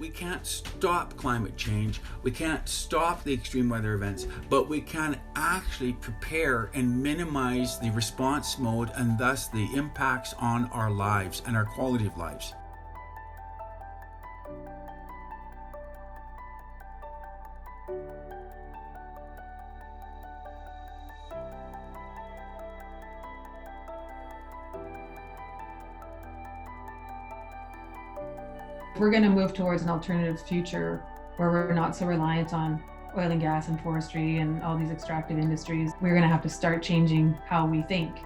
We can't stop climate change, we can't stop the extreme weather events, but we can actually prepare and minimize the response mode and thus the impacts on our lives and our quality of lives. If we're going to move towards an alternative future where we're not so reliant on oil and gas and forestry and all these extractive industries, we're going to have to start changing how we think.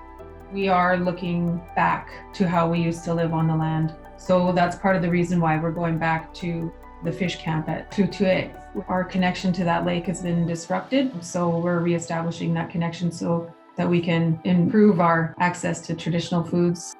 We are looking back to how we used to live on the land. So that's part of the reason why we're going back to the fish camp at Klinse-Za. Our connection to that lake has been disrupted, so we're reestablishing that connection so that we can improve our access to traditional foods.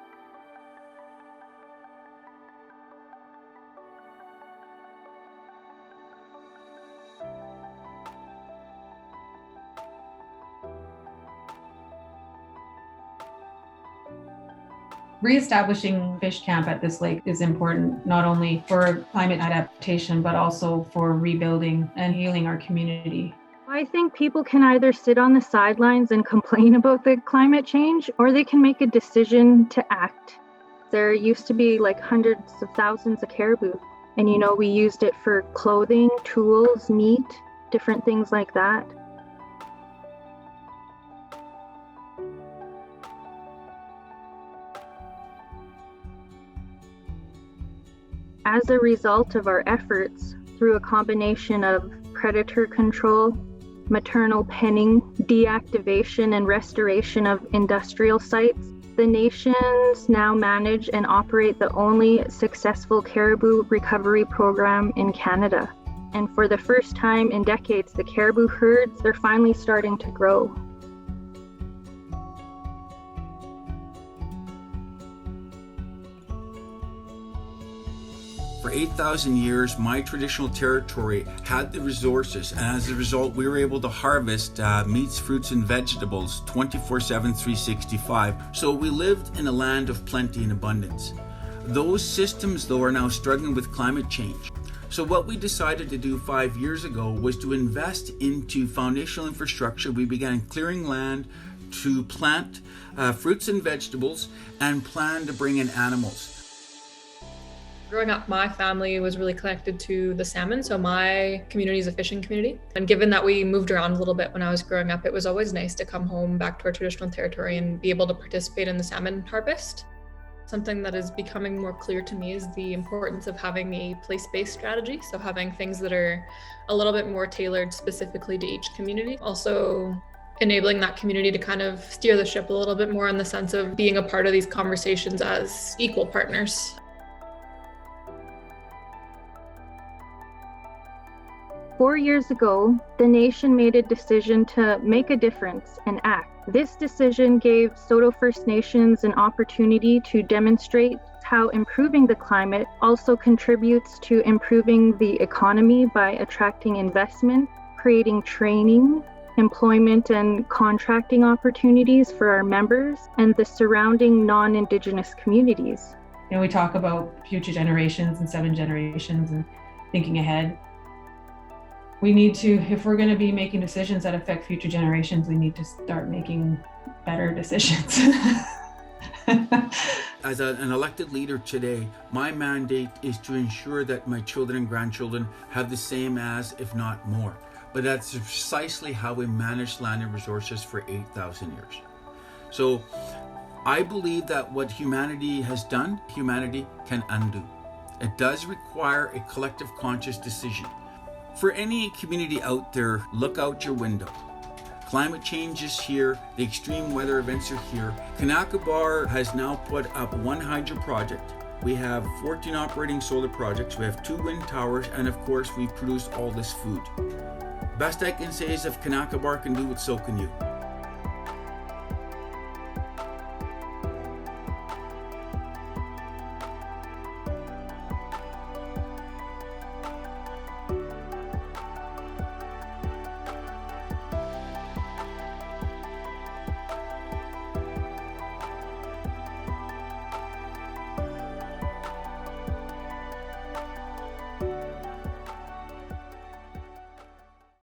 Reestablishing fish camp at this lake is important, not only for climate adaptation, but also for rebuilding and healing our community. I think people can either sit on the sidelines and complain about the climate change, or they can make a decision to act. There used to be like hundreds of thousands of caribou, and we used it for clothing, tools, meat, different things like that. As a result of our efforts, through a combination of predator control, maternal penning, deactivation and restoration of industrial sites, the nations now manage and operate the only successful caribou recovery program in Canada. And for the first time in decades, the caribou herds, they're finally starting to grow. For 8,000 years, my traditional territory had the resources, and as a result, we were able to harvest meats, fruits, and vegetables 24/7, 365. So we lived in a land of plenty and abundance. Those systems, though, are now struggling with climate change. So what we decided to do 5 years ago was to invest into foundational infrastructure. We began clearing land to plant fruits and vegetables and plan to bring in animals. Growing up, my family was really connected to the salmon, so my community is a fishing community. And given that we moved around a little bit when I was growing up, it was always nice to come home back to our traditional territory and be able to participate in the salmon harvest. Something that is becoming more clear to me is the importance of having a place-based strategy, so having things that are a little bit more tailored specifically to each community. Also, enabling that community to kind of steer the ship a little bit more in the sense of being a part of these conversations as equal partners. Four years ago, the nation made a decision to make a difference and act. This decision gave Saulteaux First Nations an opportunity to demonstrate how improving the climate also contributes to improving the economy by attracting investment, creating training, employment and contracting opportunities for our members and the surrounding non-Indigenous communities. We talk about future generations and 7 generations and thinking ahead. We need to, if we're going to be making decisions that affect future generations, we need to start making better decisions. As an elected leader today, my mandate is to ensure that my children and grandchildren have the same as, if not more. But that's precisely how we managed land and resources for 8,000 years. So I believe that what humanity has done, humanity can undo. It does require a collective conscious decision. For any community out there, look out your window. Climate change is here, the extreme weather events are here. Kanakabar has now put up 1 hydro project. We have 14 operating solar projects, we have 2 wind towers, and of course we produce all this food. Best I can say is if Kanakabar can do it, so can you.